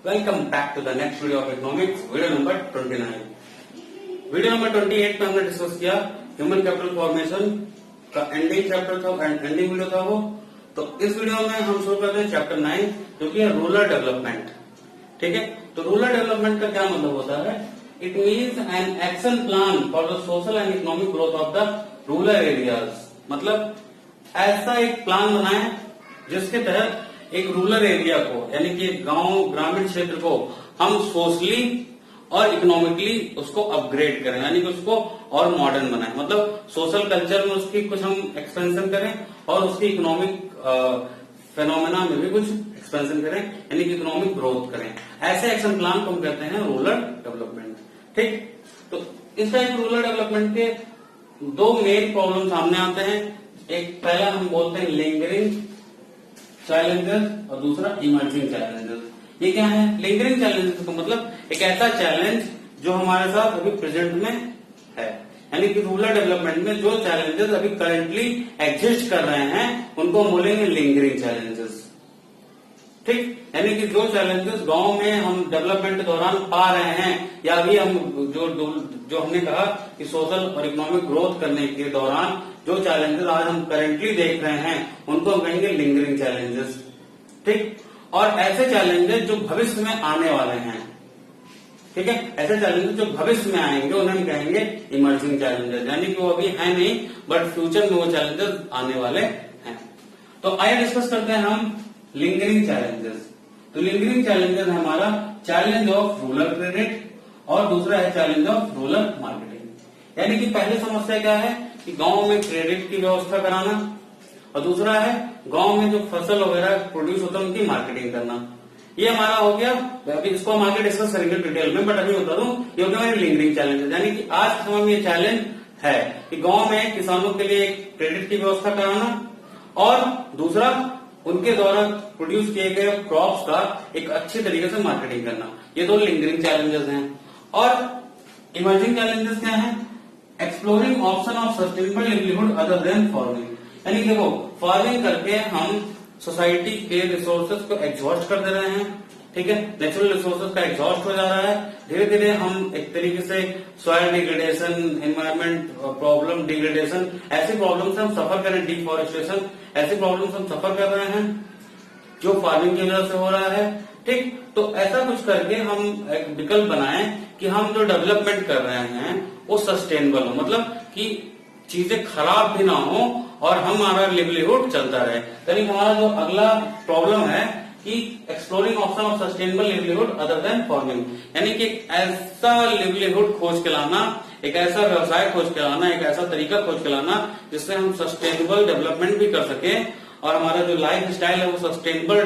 Welcome back to the next video of economics, video number 29। Video number 28 में हमने discuss किया human capital formation का ending chapter था and ending video था वो। तो इस वीडियो में हम शुरू करते हैं चैप्टर 9 जो कि है रूरल डेवलपमेंट। ठीक है, तो रूरल डेवलपमेंट का क्या मतलब होता है? It means an action plan for the social and economic growth of the rural areas. मतलब ऐसा एक प्लान बनाए जिसके तहत एक रूरल एरिया को यानी कि गांव ग्रामीण क्षेत्र को हम सोशली और इकोनॉमिकली उसको अपग्रेड करें, यानी कि उसको और मॉडर्न बनाएं। मतलब सोशल कल्चर में उसकी कुछ हम एक्सपेंशन करें और उसकी इकोनॉमिक फेनोमेना में भी कुछ एक्सपेंशन करें, यानी कि इकोनॉमिक ग्रोथ करें। ऐसे एक्शन प्लान को हम कहते हैं रूरल डेवलपमेंट। ठीक, तो इस टाइप रूरल डेवलपमेंट के दो मेन प्रॉब्लम सामने आते हैं। एक पहला हम बोलते हैं लिंगरिंग चैलेंजेस और दूसरा इमर्जिंग चैलेंजेस। ये क्या है? लिंगरिंग चैलेंजेस का मतलब एक ऐसा चैलेंज जो हमारे साथ अभी प्रेजेंट में है, यानी कि रूरल डेवलपमेंट में जो चैलेंजेस अभी करंटली एग्जिस्ट कर रहे हैं उनको हम बोलेंगे लिंगरिंग चैलेंजेस। ठीक, यानी कि जो चैलेंजेस गांव में हम डेवलपमेंट के दौरान पा रहे हैं या अभी हम जो हमने कहा कि सोशल और इकोनॉमिक ग्रोथ करने के दौरान जो चैलेंजेस आज हम करेंटली देख रहे हैं उनको हम कहेंगे लिंगरिंग चैलेंजेस। ठीक, और ऐसे चैलेंजेस जो भविष्य में आने वाले हैं, ठीक है, ऐसे चैलेंजेस जो भविष्य में आएंगे उन्हें हम कहेंगे इमर्जिंग चैलेंजेस, यानी कि वो अभी है नहीं बट फ्यूचर में वो चैलेंजेस आने वाले हैं। तो आइए डिस्कस करते हैं हम लिंगरिंग चैलेंजेस। तो लिंगरिंग चैलेंजेस है हमारा चैलेंज ऑफ रूरल क्रेडिट और दूसरा है चैलेंज ऑफ रूरल मार्केटिंग। यानी कि पहली समस्या क्या है कि गांव में क्रेडिट की व्यवस्था कराना और दूसरा है गांव में जो फसल वगैरह प्रोड्यूस होता है उनकी मार्केटिंग करना। ये हमारा हो गया। अभी इसको हम आगे डिस्कस करेंगे डिटेल में, बट अभी बता दूं ये हो गया हमारे लिंगरिंग चैलेंजेस। यानी कि आज के समय में ये चैलेंज है कि गांव में किसानों के लिए क्रेडिट की व्यवस्था कराना और दूसरा उनके द्वारा प्रोड्यूस किए गए क्रॉप्स का एक अच्छी तरीके से मार्केटिंग करना। ये दो लिंगरिंग चैलेंजेस हैं। और इमर्जिंग चैलेंजेस क्या है? Exploring option of sustainable livelihood other than farming. यानी देखो, फार्मिंग करके हम सोसाइटी के रिसोर्सेज को एग्जॉस्ट कर दे रहे हैं। ठीक है, नेचुरल रिसोर्सेज का एग्जॉस्ट हो जा रहा है। धीरे धीरे हम एक तरीके से soil degradation, environment problem degradation, ऐसी प्रॉब्लम से हम सफर करें, डिफॉरेस्टेशन, ऐसी प्रॉब्लम से हम सफर कर रहे हैं जो फार्मिंग की वजह से हो रहा है। ठीक, तो ऐसा कुछ करके हम एक विकल्प बनाएं कि हम जो डेवलपमेंट कर रहे हैं वो सस्टेनेबल हो, मतलब कि चीजें खराब भी ना हो और हमारा लिवलीहुड चलता रहे। यानी हमारा जो अगला प्रॉब्लम है कि exploring option of sustainable livelihood other than farming, यानी कि ऐसा लिवलीहुड खोज के लाना, एक ऐसा व्यवसाय खोज के लाना, एक ऐसा तरीका खोज के लाना जिससे हम सस्टेनेबल डेवलपमेंट भी कर सके और हमारा जो लाइफ स्टाइल है वो सस्टेनेबल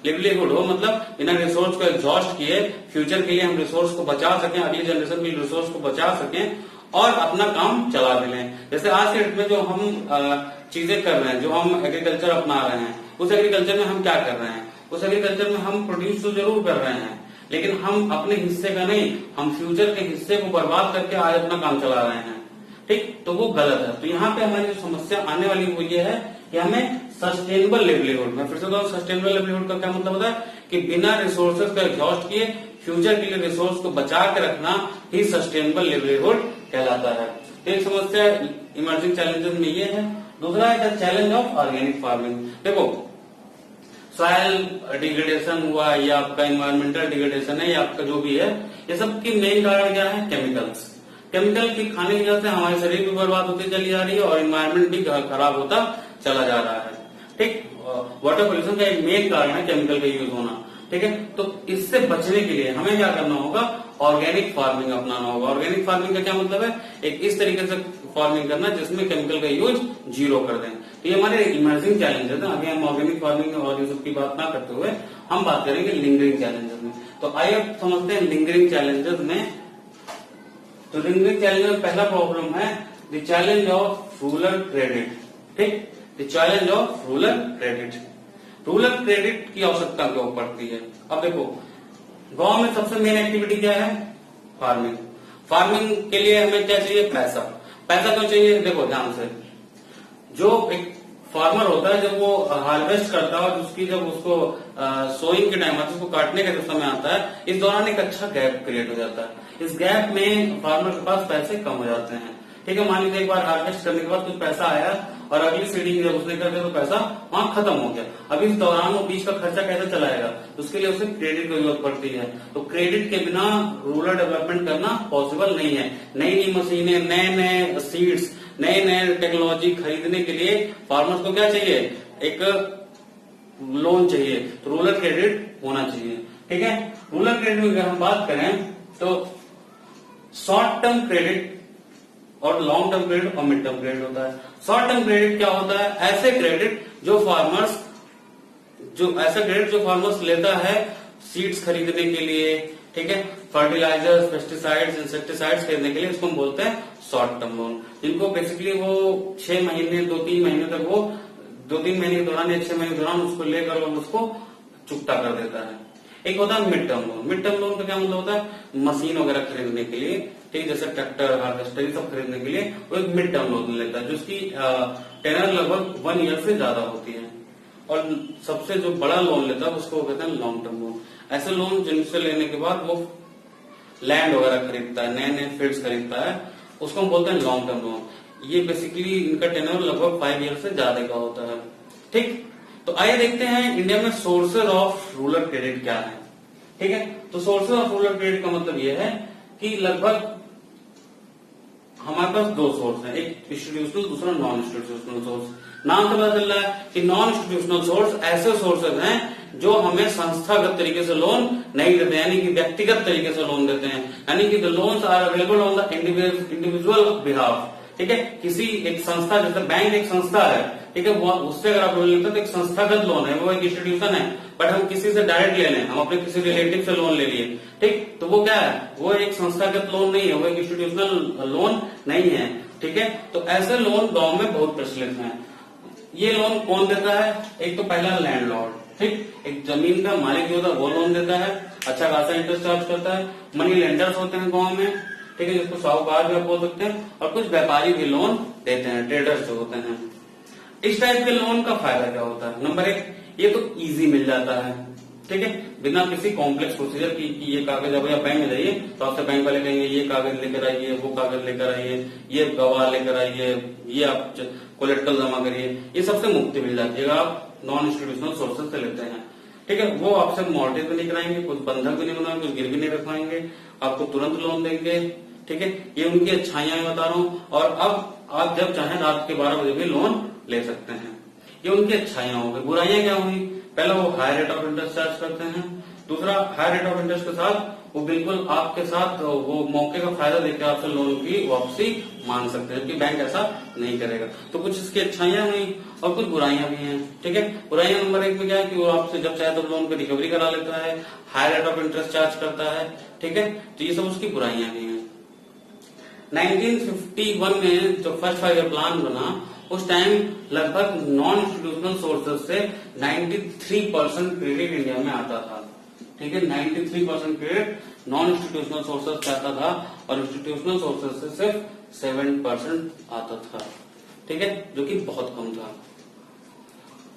लिवलीहुड हो। मतलब बिना रिसोर्स को एग्जॉस्ट किए फ्यूचर के लिए हम रिसोर्स को बचा सकें, अगली जनरेशन के रिसोर्स को बचा सकें और अपना काम चला भी लें। जैसे आज के डेट में जो हम चीजें कर रहे हैं, जो हम एग्रीकल्चर अपना रहे हैं, उस एग्रीकल्चर में हम क्या कर रहे हैं? उस एग्रीकल्चर में हम प्रोड्यूस तो जरूर कर रहे हैं लेकिन हम अपने हिस्से का नहीं, हम फ्यूचर के हिस्से को बर्बाद करके आज अपना काम चला रहे हैं। ठीक, तो वो गलत है। तो यहाँ पे हमारी जो समस्या आने वाली वो ये है कि हमें सस्टेनेबल लिवलीहुड, मैं फिर से कहूँ सस्टेनेबल लिवलीहुड का क्या मतलब होता है कि बिना रिसोर्सेज का एग्जॉस्ट किए फ्यूचर के लिए रिसोर्स को बचा के रखना ही सस्टेनेबल लिवलीहुड कहलाता है। तो एक समस्या इमर्जिंग चैलेंजेस में ये है। दूसरा है the challenge of organic farming. देखो, सॉइल डिग्रेडेशन हुआ या आपका इन्वायरमेंटल डिग्रेडेशन है या आपका जो भी है, ये सब की मेन कारण क्या है? केमिकल्स। केमिकल की खाने की वजह से हमारे शरीर भी बर्बाद होती चली जा रही है और इन्वायरमेंट भी खराब होता चला जा रहा है। ठीक, वाटर पोल्यूशन का एक मेन कारण है केमिकल का यूज होना। ठीक है, तो इससे बचने के लिए हमें क्या करना होगा? ऑर्गेनिक फार्मिंग अपनाना होगा। ऑर्गेनिक फार्मिंग का क्या मतलब है? एक इस तरीके से फार्मिंग करना जिसमें केमिकल का यूज जीरो कर दें। तो ये हमारे इमर्जिंग चैलेंजेस है। अभी हम ऑर्गेनिक फार्मिंग और ये सब की बात ना करते हुए हम बात करेंगे लिंगरिंग चैलेंजेस में। तो आइए समझते हैं लिंगरिंग चैलेंजेस में। तो लिंगरिंग चैलेंजेस में पहला प्रॉब्लम है the challenge of rural credit. ठीक, the challenge of rural credit. Rural credit की आवश्यकता क्यों पड़ती है? अब देखो, गांव में सबसे मेन एक्टिविटी क्या है? फार्मिंग। फार्मिंग के लिए हमें क्या चाहिए? पैसा। पैसा क्यों चाहिए? देखो ध्यान से, जो एक फार्मर होता है जब वो हार्वेस्ट करता है और उसकी जब उसको सोइंग के टाइम आता है, उसको काटने का जब समय आता है, इस दौरान एक अच्छा गैप क्रिएट हो जाता है। इस गैप में फार्मर के पास पैसे कम हो जाते हैं। ठीक है, मान लीजिए एक बार हार्वेस्ट करने के बाद कुछ पैसा आया और अगली सीडिंग जब उसने कर दिया तो पैसा वहां खत्म हो गया। अब इस दौरान वो बीच का खर्चा कैसे चलाएगा, उसके लिए उसे क्रेडिट की जरूरत पड़ती है। तो क्रेडिट के बिना रूरल डेवलपमेंट करना पॉसिबल नहीं है। नई नई मशीनें, नए नए सीड्स, नए नए टेक्नोलॉजी खरीदने के लिए फार्मर्स को क्या चाहिए, एक लोन चाहिए। तो रूरल क्रेडिट होना चाहिए। ठीक है, रूरल क्रेडिट की अगर हम बात करें तो शॉर्ट टर्म क्रेडिट और लॉन्ग टर्म क्रेडिट और मिड टर्म क्रेडिट होता है। शॉर्ट टर्म क्रेडिट क्या होता है, ऐसे क्रेडिट जो फार्मर्स लेता है सीड्स खरीदने के लिए, ठीक है, फर्टिलाइजर्स, पेस्टिसाइड्स, इंसेक्टिसाइड्स खरीदने के लिए, उसको हम बोलते हैं शॉर्ट टर्म लोन। जिनको बेसिकली वो 6 महीने 2-3 महीने तक वो 2-3 महीने के दौरान या 6 महीने के दौरान उसको लेकर और उसको चुकता कर देता है। एक होता है mid term loan. Mid term loan का क्या मतलब होता है, मशीन वगैरह खरीदने के लिए, ठीक, जैसे ट्रैक्टर, हार्वेस्टर, ये सब खरीदने के लिए वो एक मिड टर्म लोन लेता है, जिसकी टेनर लगभग 1 ईयर से ज्यादा होती है। और सबसे जो बड़ा लोन लेता है उसको कहते हैं लॉन्ग टर्म लोन। ऐसे लोन जिनसे लेने के बाद वो लैंड वगैरह खरीदता है, नए नए फील्ड्स खरीदता है, उसको हम बोलते हैं लॉन्ग टर्म लोन। ये बेसिकली इनका टेनर लगभग 5 ईयर से ज्यादा का होता है। ठीक, तो आइए देखते हैं इंडिया में सोर्सेज ऑफ रूरल क्रेडिट क्या है। ठीक है, तो सोर्सेज ऑफ रूरल क्रेडिट का मतलब यह है कि लगभग हमारे पास 2 सोर्स हैं, एक इंस्टीट्यूशनल, दूसरा नॉन इंस्टीट्यूशनल सोर्स। नाम से पता चल रहा है कि नॉन इंस्टीट्यूशनल सोर्स ऐसे सोर्सेज हैं जो हमें संस्थागत तरीके से लोन नहीं देते, यानी कि व्यक्तिगत तरीके से लोन देते हैं, यानी कि the loans are available on the individual behalf. ठीक है, किसी एक संस्था, जैसे बैंक एक संस्था है, ठीक है, वो उससे अगर आप लोन लेते हैं तो एक संस्थागत लोन है, वो एक इंस्टीट्यूशन है। बट हम किसी से डायरेक्ट ले लें, हम अपने किसी रिलेटिव से लोन ले लिए, ठीक, तो वो क्या है, वो एक संस्थागत लोन नहीं है, वो एक इंस्टीट्यूशनल लोन नहीं है। ठीक है, तो ऐसे लोन गांव में बहुत प्रचलित हैं। ये लोन कौन देता है, एक तो पहला लैंडलॉर्ड, ठीक, एक जमीन का मालिक जो होता है वो लोन देता है, अच्छा खासा इंटरेस्ट चार्ज करता है। मनी लेंडर्स होते हैं गांव में, ठीक है, जिसको साहूकार भी आप बोल सकते हैं, और कुछ व्यापारी भी लोन देते हैं, ट्रेडर्स जो होते हैं। इस टाइप के लोन का फायदा क्या होता है, नंबर 1, ये तो इजी मिल जाता है, ठीक है, बिना किसी कॉम्प्लेक्स प्रोसीजर की ये कागज, अब आप बैंक में जाइए तो आपसे बैंक वाले कहेंगे ये कागज लेकर आइए, वो कागज लेकर आइए, ये गवाह लेकर आइए, ये आप कोलेक्टर जमा करिए, ये सबसे मुक्ति मिल जाती है अगर आप नॉन इंस्टीट्यूशनल सोर्सेज से लेते हैं। ठीक है, वो आपसे मॉर्गेज भी नहीं कराएंगे, कुछ बंधक भी नहीं बनाएंगे, कुछ गिरवी नहीं रखवाएंगे, आपको तुरंत लोन देंगे। ठीक है, ये उनकी अच्छाइयां मैं बता रहा हूँ। और अब आप जब चाहें रात के 12 बजे भी लोन ले सकते हैं, ये उनकी अच्छाइयां हो गई। बुराइयां क्या हुई, पहला वो high rate of interest charge करते हैं, दूसरा हाई रेट ऑफ इंटरेस्ट के साथ वो बिल्कुल आपके साथ वो मौके का फायदा देकर आपसे लोन की वापसी मांग सकते हैं, जबकि बैंक ऐसा नहीं करेगा। तो कुछ इसकी अच्छाइयां हुई और कुछ बुराइयां भी हैं। ठीक है, बुराइयां नंबर 1 में क्या है कि वो आपसे जब चाहे तो लोन की रिकवरी करा लेता है, high rate of interest charge करता है। ठीक है, तो ये सब उसकी बुराइयां भी हैं। 1951 में जो फर्स्ट 5 ईयर प्लान बना, उस टाइम लगभग नॉन इंस्टीट्यूशनल सोर्सेज से 93% क्रेडिट इंडिया में आता था। ठीक है, 93% क्रेडिट नॉन इंस्टीट्यूशनल सोर्सेज से आता था और इंस्टीट्यूशनल सोर्सेज से सिर्फ 7% आता था। ठीक है, जो कि बहुत कम था।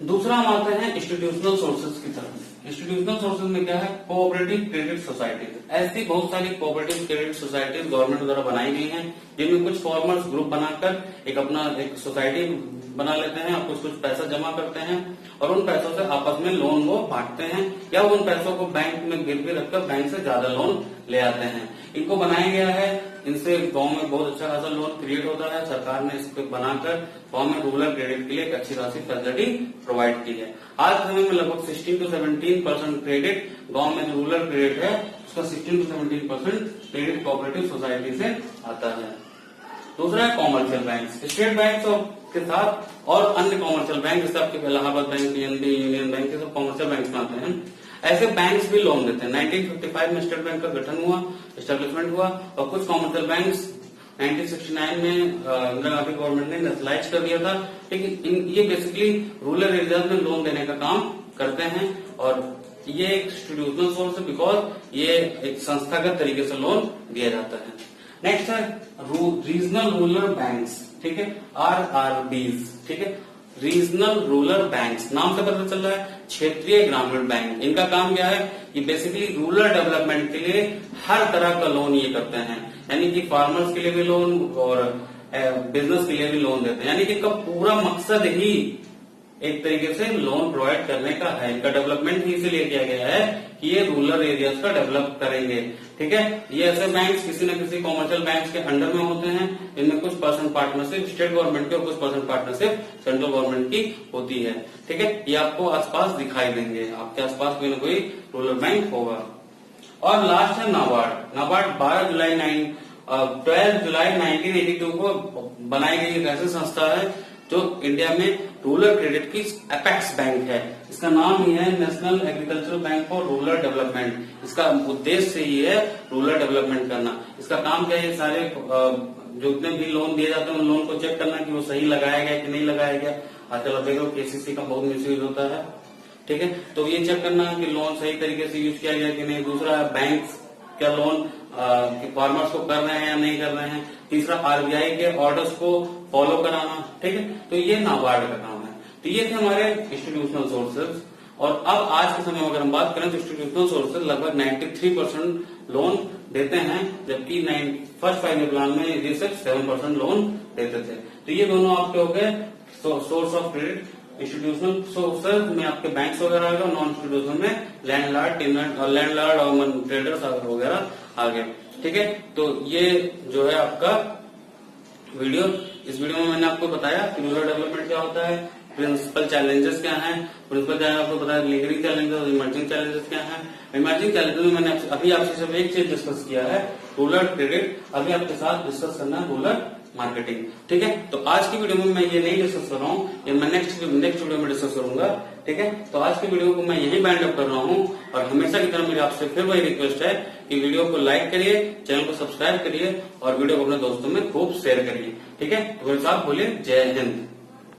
दूसरा हम आते हैं इंस्टीट्यूशनल सोर्सेज की तरफ। इंस्टीट्यूशनल सोर्सेज में क्या है, कोऑपरेटिव क्रेडिट सोसाइटीज। ऐसी बहुत सारी कोऑपरेटिव क्रेडिट सोसाइटीज गवर्नमेंट द्वारा बनाई गई हैं, जिनमें कुछ फार्मर्स ग्रुप बनाकर एक अपना एक सोसाइटी बना लेते हैं, और कुछ पैसा जमा करते हैं और उन पैसों से आपस में लोन वो बांटते हैं, या उन पैसों को बैंक में गिरवी रखकर बैंक से ज्यादा लोन ले आते हैं। इनको बनाया गया है, इनसे गांव में बहुत अच्छा खासा लोन क्रिएट होता है। सरकार ने इसको बनाकर गांव में रूरल क्रेडिट के लिए एक अच्छी खासी फैसिलिटी प्रोवाइड की है। आज के समय में लगभग 16 to 17% क्रेडिट गांव में जो रूरल क्रेडिट है उसका 16 to 17% क्रेडिट कोऑपरेटिव सोसाइटी से आता है। दूसरा है कॉमर्शियल बैंक। स्टेट बैंक के साथ और अन्य कॉमर्शियल बैंक, जैसे आपके Allahabad bank, PNB, union bank, ये सब कॉमर्शियल बैंक में आते हैं। ऐसे बैंक्स भी लोन देते हैं। 1955 में स्टेट बैंक का गठन हुआ, एस्टेब्लिशमेंट हुआ, और कुछ कॉमर्शियल बैंक्स 1969 में इंदिरा गांधी गवर्नमेंट ने नेशनलाइज कर दिया था। लेकिन ये बेसिकली रूरल एरियाज में लोन देने का काम करते हैं, और ये एक इंस्टीट्यूशनल सोर्स है, बिकॉज ये एक संस्थागत तरीके से लोन दिया जाता है। नेक्स्ट है रीजनल रूरल बैंक्स, ठीक है, RRBs, ठीक है, रीजनल रूरल बैंक्स, नाम से पता चल रहा है क्षेत्रीय ग्रामीण बैंक। इनका काम क्या है, ये बेसिकली रूरल डेवलपमेंट के लिए हर तरह का लोन ये करते हैं, यानी कि फार्मर्स के लिए भी लोन और बिजनेस के लिए भी लोन देते हैं। यानी कि इनका पूरा मकसद ही एक तरीके से लोन प्रोवाइड करने का है। इनका डेवलपमेंट ही इसीलिए किया गया है कि ये रूरल एरियाज का डेवलप करेंगे। ठीक है, ये ऐसे बैंक्स किसी न किसी कॉमर्शियल बैंक्स के अंडर में होते हैं। इनमें कुछ परसेंट पार्टनरशिप स्टेट गवर्नमेंट की और कुछ परसेंट पार्टनरशिप सेंट्रल गवर्नमेंट की होती है। ठीक है, ये आपको आसपास दिखाई देंगे, आपके आसपास कोई ना कोई रूरल बैंक होगा। और लास्ट है नाबार्ड। नाबार्ड 12 जुलाई 1982 को बनाई गई एक ऐसी संस्था है जो इंडिया में रूरल क्रेडिट की एपेक्स बैंक है। इसका नाम ही है national agricultural bank for rural development. इसका उद्देश्य ही है रूरल डेवलपमेंट करना। इसका काम क्या है, ये सारे जो जितने भी लोन दिए जाते हैं उन लोन को चेक करना कि वो सही लगाया गया कि नहीं लगाया गया। आजकल आप देखो केसीसी का बहुत मिसयूज होता है। ठीक है, तो ये चेक करना कि लोन सही तरीके से यूज किया गया कि नहीं। दूसरा, बैंक क्या लोन फार्मर्स को कर रहे हैं या नहीं कर रहे हैं। तीसरा, आरबीआई के ऑर्डर्स को फॉलो कराना। ठीक है, तो ये नाबार्ड का काम है। तो ये थे हमारे इंस्टीट्यूशनल सोर्सेज। और अब आज के समय में अगर हम बात करें तो इंस्टीट्यूशनल सोर्सेज लगभग 93% लोन देते हैं, जबकि फर्स्ट 5 ईयर प्लान में ये सिर्फ 7% लोन देते थे। तो ये दोनों आपके हो गए source of credit. Institutional sources में आपके बैंक्स वगैरह आ गए, नॉन इंस्टीट्यूशनल में लैंडलॉर्ड और ट्रेडर्स वगैरह आ गए। ठीक है, तो ये जो है आपका वीडियो, इस वीडियो में मैंने आपको बताया कि रूरल डेवलपमेंट क्या होता है, प्रिंसिपल चैलेंजेस क्या हैं, प्रिंसिपल क्या है आपको बताया, लिंगरिंग चैलेंजेस और इमर्जिंग चैलेंजेस क्या हैं। इमर्जिंग चैलेंजेस में मैंने अभी आपसे सिर्फ एक चीज डिस्कस किया है, रूरल क्रेडिट। अभी आपके साथ डिस्कस करना है रूरल मार्केटिंग। ठीक है, तो आज की वीडियो में मैं ये नहीं डिस्कस कर रहा हूँ, ये मैं नेक्स्ट वीडियो में डिस्कस करूंगा। ठीक है, तो आज की वीडियो को मैं यही बाइंड अप कर रहा हूँ। और हमेशा की तरह मेरी आपसे फिर वही रिक्वेस्ट है कि वीडियो को लाइक करिए, चैनल को सब्सक्राइब करिए और वीडियो को अपने दोस्तों में खूब शेयर करिए। ठीक है, तो मेरे साथ बोलिए जय हिंद।